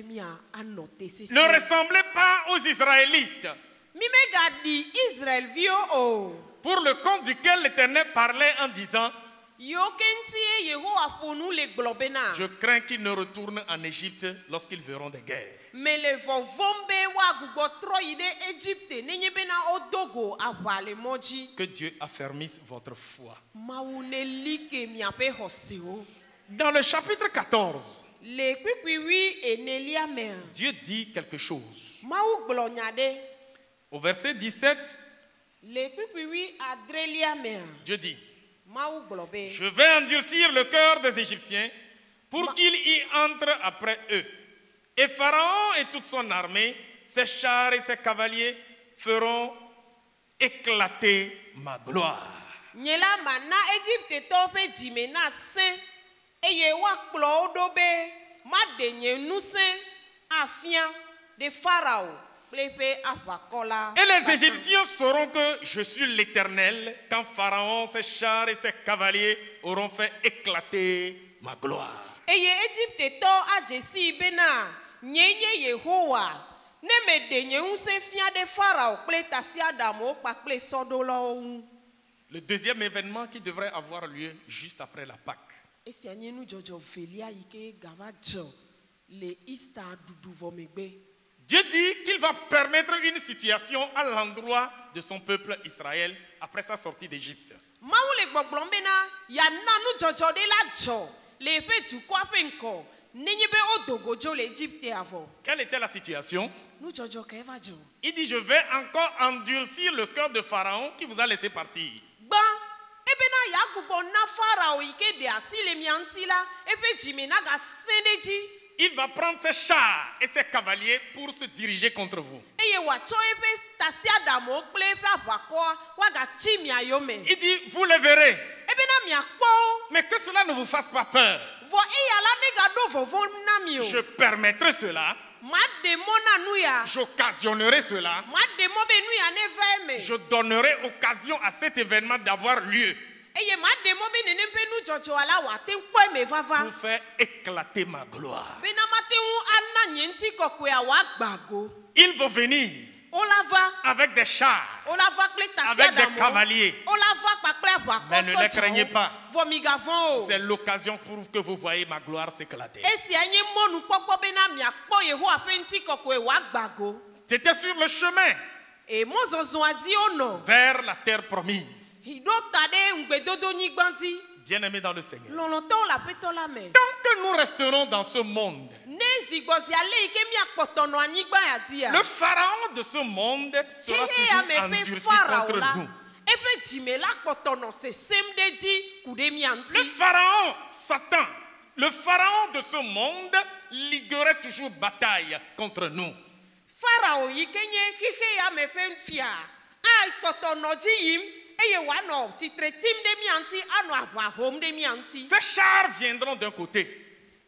anɔ te sese. Ne ressemblez pas aux Israélites, Mi megaɖi Israelviwo o. pour le compte duquel l'Éternel parlait en disant, Yiwo ke ŋuti Yehowa ƒo nu le gblɔ bena. je crains qu'ils ne retournent en Égypte lorsqu'ils verront des guerres. Mele vɔvɔm be woagbugbɔ trɔ yi ɖe Egypte nenye bena wodo go aʋa le mɔ dzi. Que Dieu affermisse votre foi. Mawu neli ke miaƒe xɔsewo. Dans le chapitre 14, Le kpikpiwi enelia mea. Dieu dit quelque chose. Mawu gblɔ nya ɖe. Au verset 17, Le kpikpiwi adrelia mea. Dieu dit, Mawu gblɔ be. je vais endurcir le cœur des Égyptiens pour qu'ils y entrent après eux. Et Pharaon et toute son armée, ses chars et ses cavaliers feront éclater ma gloire. Nye la mana Egyptetɔwo ƒe dzime na sẽ eye woakplɔ wo ɖo be maɖe nye ŋusẽ afia ɖe Farao kple eƒe aʋakɔ la. Et les Égyptiens sauront que je suis l'Éternel quand Pharaon, ses chars et ses cavaliers auront fait éclater ma gloire. Eye Egyptetɔwo adze si bena nye nye Yehowa ne meɖe nye ŋusẽ fia ɖe Farao kple tasiaɖamowo kpakple sɔdolawo ŋu. Le deuxième événement qui devrait avoir lieu juste après la Pâque. Esia nye nudzɔdzɔ velia yi ke gava dzɔ le Easter ɖuɖu vɔ megbe. Dieu dit qu'il va permettre une situation à l'endroit de son peuple Israël après sa sortie d'Égypte. Mawu le gbɔgblɔm bena yana nudzɔdzɔ ɖe la dzɔ le eƒe dukɔa ƒe ŋkɔ nenye be wodo go dzo le Egypte avɔ. Quelle était la situation? Nudzɔdzɔ ka eva dzɔ. Il dit, je vais encore endurcir le cœur de Pharaon qui vous a laissé partir. Gbã ebena yagbugbɔ na Farao yi ke ɖe asi le mia ŋuti la eƒe dzime nagasẽ ɖe dzi. Il va prendre ses chars et ses cavaliers pour se diriger contre vous. Eye wòatsɔ eƒe tasiaɖamowo kple eƒe aʋakɔa woagatsi mia yome. Il dit, vous les verrez, Ebena miakpɔ wo. mais que cela ne vous fasse pas peur. Vɔ eya la negaɖo vɔvɔ̃ na mi o. Je permettrai cela, Maɖe mɔ na nu ya. j'occasionnerai cela, Maɖe mɔ be nu ya neva eme. je donnerai occasion à cet événement d'avoir lieu Eye maɖe mɔ be nenem ƒe nudzɔdzɔa la wòate ŋu kpɔ eme vava. pour faire éclater ma gloire. Bena mate ŋu ana nye ŋutikɔkɔea wòagba go. Ils vont venir Wola va. avec des chars, Wola va kple avec des tasiaɖamowo. cavaliers. Wola va kpakple Mais ne les craignez aʋakɔ pas. sɔdzawo. Vɔ migavɔ̃ o. C'est l'occasion pour que vous voyez ma gloire s'éclater. Esia nye mɔnukpɔkpɔ bena miakpɔ Yehowa ƒe ŋutikɔkɔe wòagba go. C'était sur le chemin E mɔzɔzɔa dzi wonɔ. vers la terre promise. Ɖo ta ɖe ŋugbedodonyigba dzi. Bien-aimés dans le Seigneur. Lɔlɔtɔwo le aƒetɔ la me. Tant que nous resterons dans ce monde, Ne zigbɔzia le yi ke miakpɔtɔ nɔ anyigba ya dzia. le pharaon de ce monde sera Hehe ya toujours me ƒe endurci Farao contre la. nous. Eƒe dzime la kpɔtɔ nɔ sesẽm ɖe dzi ku ɖe mia Le ŋuti. pharaon, Satan, le pharaon de ce monde liguerait toujours bataille contre nous. Farao yi ke nye xixe ya me ƒe fia akpɔtɔ nɔ dzi yim eye wòanɔ tsitre tim ɖe mia ŋuti anɔ aʋa hom ɖe mia ŋuti. Ces chars viendront d'un côté,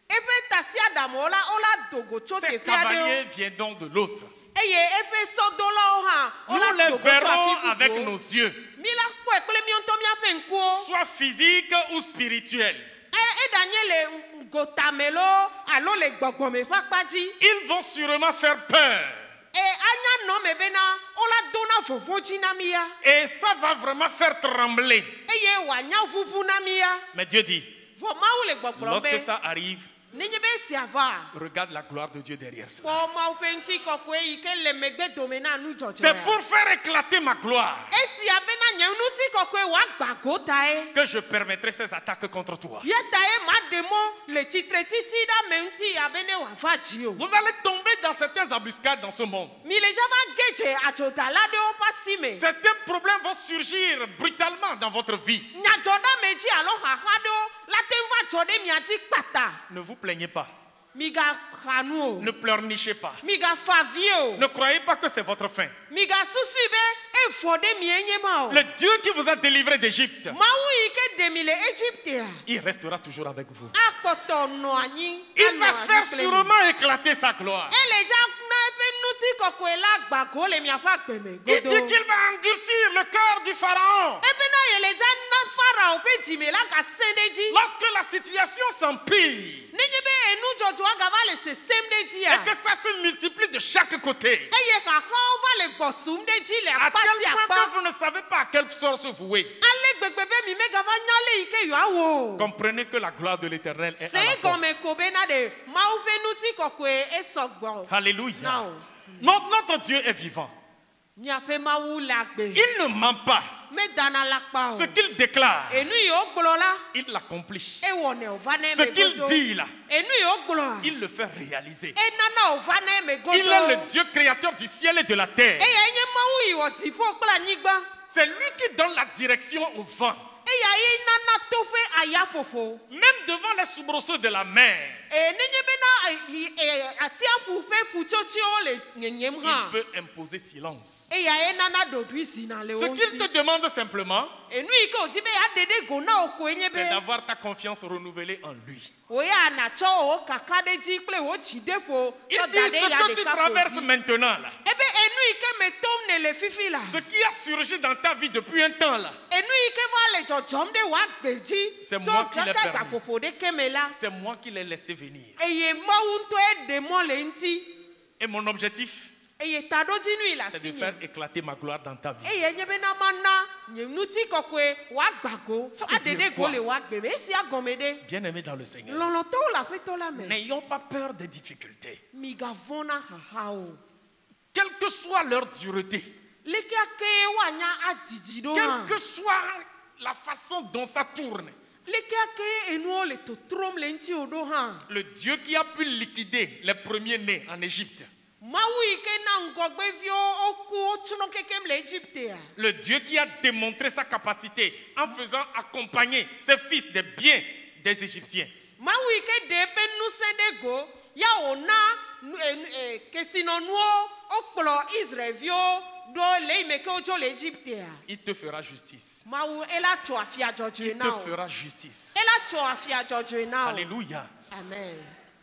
Eƒe tasiaɖamowo la wola dogo tso ces teƒea cavaliers ɖewo viendront de l'autre. eye eƒe sɔdolawo hã Nous wola les dogo tso verrons afi avec bubuwo. nos yeux, Mi la kpɔe kple mi ŋutɔ míaƒe ŋkuwo. soit physiques ou spirituels. Eɖanye le gotame lo alo le gbɔgbɔme ƒe akpa dzi. Ils vont sûrement faire peur. Anya nɔ me bena wola dona vovo dzi na mi ya. Et ça va vraiment faire trembler. Eye wòanya ʋuʋu na mi ya. Mais Dieu dit, Vɔ Mawu le gbɔgblɔm lorsque be ça arrive, nenye be esia va. regarde la gloire de Dieu derrière ça. Kpɔ Mawu ƒe ŋutikɔkɔe yi ke le megbe dome na nudzɔdzɔ C'est ya. pour faire éclater ma gloire Esia bena nye ŋutikɔkɔe wòagba go tae. que je permettrai ces attaques contre toi. Ya tae maɖe mɔ le tsitretsitsi ɖa me ŋuti abe ne wòava dzi o. Vous allez tomber dans certaines embuscades dans ce monde. Mi le dzava ge dze adzodala ɖewo ƒe asi me. Certains problèmes vont surgir brutalement dans votre vie. Nyadzɔɖame dzi alo xaxa ɖewo la te ŋu va dzɔ ɖe mia dzi kpata. Ne vous plaignez pas. Migaxa nu o. Ne pleurnichez pas. Migafa avi o. Ne croyez pas que c'est votre fin. Migasusu be evɔ ɖe mie nye ma o. Le Dieu qui vous a délivré d'Égypte, Mawu yi ke ɖe mi le Egyptea. il restera toujours avec vous. Akpɔtɔ nɔ anyi. Il va anɔ faire anyi kple mi. sûrement éclater sa gloire. Ele dza na eƒe ŋutikɔkɔe la gba go le miaƒe agbe me. Il dit Godo. qu'il va endurcir le cœur du pharaon. Ebena yele dza na na Pharaon ƒe dzime la gasẽ ɖe dzi. Lorsque la situation s'empire Nenye be enu dzɔdzɔa gava le sesẽm ɖe et dzia. que ça se multiplie de chaque côté, Eye xaxawo va le gbɔsum ɖe dzi le à akpa tel si point que akpa. vous ne savez pas à quelle sorte se vouer, Ale gbegbe be mi megava nya le yi ke yewoawo. comprenez que la gloire de l'Éternel est à Se la gɔme porte. ko bena ɖe Mawu ƒe ŋutikɔkɔe esɔgbɔ. Alléluia. Na o. Notre Dieu est vivant. Miaƒe Mawu le agbe. Il ne ment pas. Medana la kpa o. Ce qu'il déclare, Enu yi wogblɔ la, il l'accomplit. ewɔnɛ wòva na Ce eme qu'il godo. dit là, Enu yi wogblɔa, il le fait réaliser. enana wòva na eme godo. Il est le Dieu créateur du ciel et de la terre. Eya nye Mawu yi wɔ dziƒo kple anyigba. C'est lui qui donne la direction au vent. Eya ye nana to ƒe ayaƒoƒo. Même devant les soubresauts de la mer, Nenye bena atiaƒu ƒe ƒutsotsowo le nyenyem il hã. peut imposer silence. Eya ye nana ɖoɖoe zina le Ce wo qu'il te ŋuti. demande simplement, Enu yi ke wòdi be yeaɖe ɖe go na wò koe nye c'est be d'avoir ta confiance renouvelée en lui. wò ya natsɔ wò kaka ɖe dzi kple wò dzideƒo Il tsɔ dit da ɖe ya ce que tu ɖeka ko traverses dzi. maintenant là, Ebe enu yi ke me tom ne le fifi la. ce qui a surgi dans ta vie depuis un temps là, Enu yi ke va le dzɔdzɔm ɖe wò agbe dzi C'est tso moi qui l'ai kaka permis. gaƒoƒo ɖeke me la. c'est moi qui l'ai laissé venir. Eye Mawu ŋutɔ eɖe mɔ le ŋuti. Et mon objectif, Eye taɖodzinui le c'est asi de nye. faire éclater ma gloire dans ta vie. Eye nye bena mana nye ŋutikɔkɔe wòagbago Ça veut dire aɖe ɖe go quoi? le wò agbe me. Esia gɔme ɖe. Bien-aimés dans le Seigneur, Lɔlɔtɔwo le aƒetɔ la me. n'ayons pas peur des difficultés. Migavɔ̃ na xaxa o. Quelle que soit leur dureté, Leke ake woanya adidi ɖo quelle hã. que soit la façon dont ça tourne, Leke ake enuwo le totrom le ŋuti wo ɖo hã. le Dieu qui a pu liquider les premiers-nés en Égypte, Mawu yi ke na ŋgɔgbeviwo woku wotsrɔ̃ kekem le Égyptea. le Dieu qui a démontré sa capacité en faisant accompagner ses fils des biens des Égyptiens, Mawu yi ke ɖe eƒe ŋusẽ ɖe go ya wòna kesinɔnuwo wokplɔ Israelviwo ɖo le yi me ke wodzo le Égyptea. il te fera justice. Mawu ela tso afia dzɔdzɔe Il na te wo. fera justice. Ela tso afia dzɔdzɔe na wo. Alléluia. Amen.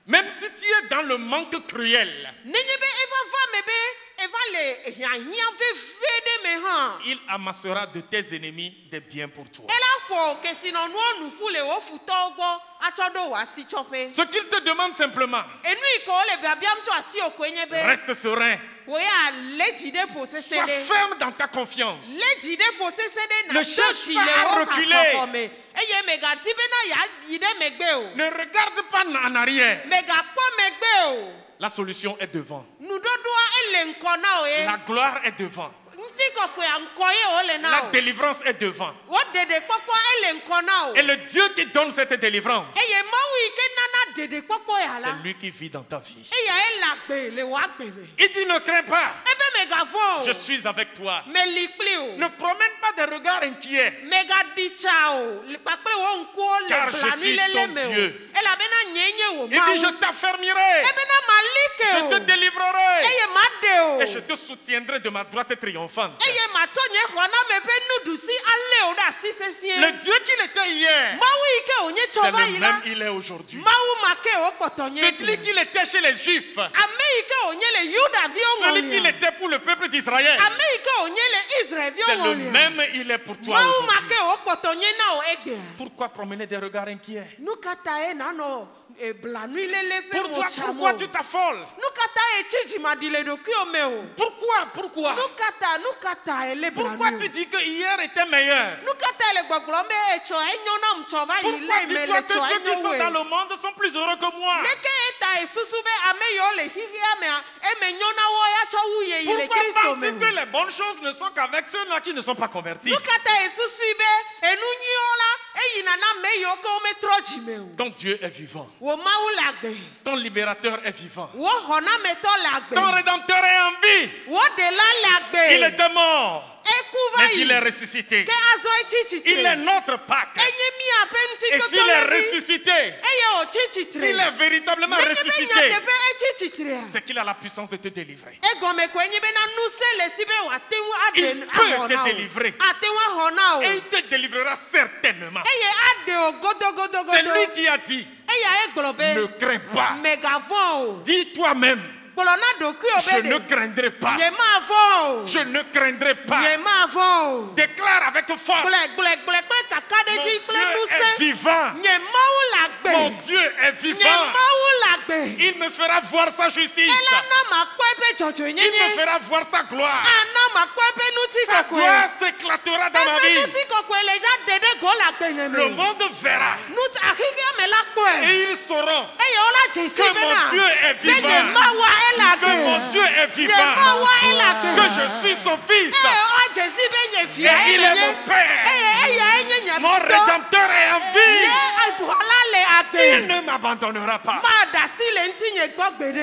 Même si tu es dans le manque cruel, Nenye be eva va me be eva le hiahiã veve ɖe me hã. il amassera de tes ennemis des biens pour toi. Ela ƒo kesinɔnuwo nuƒu le wo futɔwo gbɔ atsɔ ɖo wò asitsɔƒe. Ce qu'il te demande simplement, Enu yi ke wole biabiam tso asiwò koe nye be reste serein, wò ya lé dzi ɖe ƒo sese sois ɖe. ferme dans ta confiance. Lé dzi ɖe ƒo sese ɖe Ne na cherche tsi pas le à wo reculer. xaxɔxɔ me. Eye megadi bena yeayi ɖe megbe o. Ne regarde pas en arrière. Megakpɔ megbe o. La solution est devant. Nuɖoɖoa ele ŋkɔ na wo ye. La gloire est devant. Ŋutikɔkɔea ŋkɔ ye wole na La wo. délivrance est devant. Wo ɖeɖekpɔkpɔ ele ŋkɔ na wo. Et le Dieu qui donne cette délivrance, Eye Mawu yi ke nana ɖeɖekpɔkpɔ ya la. c'est lui qui vit dans ta vie. Eya ele agbe le wò agbe me. Il dit ne crains pas, Ebe megavɔ̃ o. je suis avec toi. Meli kpli o. Ne promène pas des regards inquiets. Megaɖi tsa o. Kpakple wo ŋkuwo le Car je suis blanui lele ton me o. Dieu. Elabena nyee nye wò Il dit je Mawu. t'affermirai, Ebena mali ke je o. te délivrerai Eye maɖe et je o. te soutiendrai de ma droite triomphante. Eye matsɔ nye xɔname ƒe nuɖusi alé wo ɖe asi sesĩe. Le Dieu qu'il était hier, Mawu yi ke wònye c'est tsɔ va le yi la. même il est aujourd'hui. Mawu ma ke wòkpɔtɔ nye Celui ɖe. qu'il était chez les Juifs, Ame yi ke wònye le Yudaviwo celui qu'il ŋɔlia. était pour le peuple d'Israël, Ame yi ke wònye le Israelviwo c'est le ŋɔlia. même il est pour toi Mawu ma aujourd'hui. ke wòkpɔtɔ nye na wo egbea. Pourquoi promener des regards inquiets? Nu kata ye nanɔ blanui lele ƒe Pour toi, motsamo. pourquoi tu t'affoles? Nu kata ye tsi dzimaɖi le ɖokuiwo me o. Pourquoi? Nu kata ele Pourquoi blanui tu o. dis que hier était meilleur? Nu kata ele gbɔgblɔm be etsɔ enyo nam tsɔ va yi Pourquoi le me dis-toi le que tsɔ ceux qui enyo sont dans woe. le monde sont plus heureux que moi? Leke eta esusu be ame yiwo le xixia mea eme nyo na wo ya tsɔ wu yeyi le Pourquoi Kristo penses-tu me que o. les bonnes choses ne sont qu'avec ceux-là qui ne sont pas convertis? Nu kata esusu be enu nyiwo la eyina na ame yiwo ke wometrɔ dzime o. Ton Dieu est vivant. Wo Mawu le agbe. Ton libérateur est vivant. Wo xɔnametɔ le agbe. Ton rédempteur est en vie. Wo ɖela le Il agbe. était mort, Eku va mais yi. il est ressuscité. Ke azɔ etsi Il est tsitre. notre Pâque. Enye miaƒe Et s'il est ŋutitotolevi. ressuscité, Eye wòtsi tsitre. s'il est véritablement Nenye be ressuscité, nyateƒe etsi tsitrea. c'est qu'il a la puissance de te délivrer. Egɔme koe nye bena ŋusẽ le si be wòate ŋu Il aɖe peut axɔ te na wo. délivrer. Ate ŋu axɔ na wo. Et il te délivrera certainement. Eye aɖe wo godogodogodo. C'est lui qui a dit, Eya egblɔ ne be crains pas. megavɔ̃ o. Dis toi-même, Je ne craindrai pas. Je ne craindrai pas. Déclare avec force. Mon Dieu est vivant. Mon Dieu est vivant. Il me fera voir sa justice. Il me fera voir sa gloire. Sa gloire s'éclatera dans ma vie. Le monde verra. Et ils sauront que mon Dieu est vivant. Que mon Dieu est vivant. Que je suis son fils. Et il est mon Père. Mon Rédempteur est en vie. Il ne m'abandonnera pas.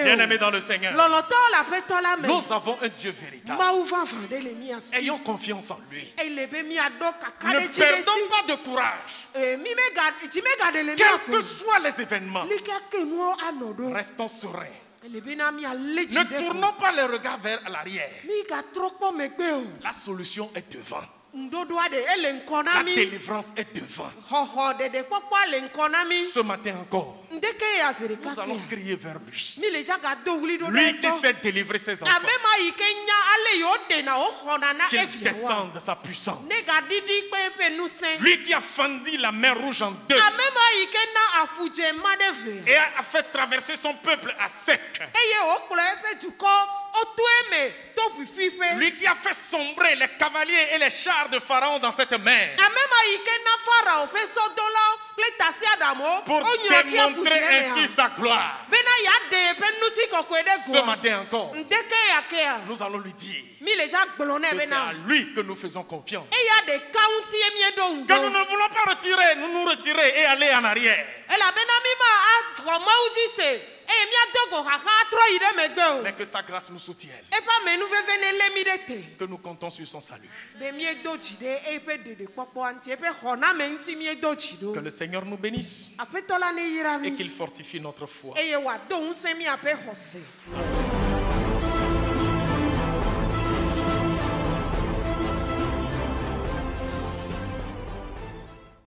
Bien-aimés dans le Seigneur, nous avons un Dieu véritable. Ayons confiance en lui. Ne perdons pas de courage. Quels que soient les événements, restons sereins. Ne tournons pas les regards vers l'arrière. La solution est devant. La délivrance est devant. Ce matin encore, nous allons crier vers lui. Lui qui sait délivrer ses enfants. Qu'il descende sa puissance. Lui qui a fendu la mer Rouge en deux. Et a fait traverser son peuple à sec. Lui qui a fait sombrer les cavaliers et les chars de Pharaon dans cette mer. Pour démontrer ainsi sa gloire. Ce matin encore, nous allons lui dire que c'est à lui que nous faisons confiance. Que nous ne voulons pas nous retirer et aller en arrière. Mais que sa grâce nous soutienne. Que nous comptons sur son salut. Que le Seigneur nous bénisse et qu'il fortifie notre foi.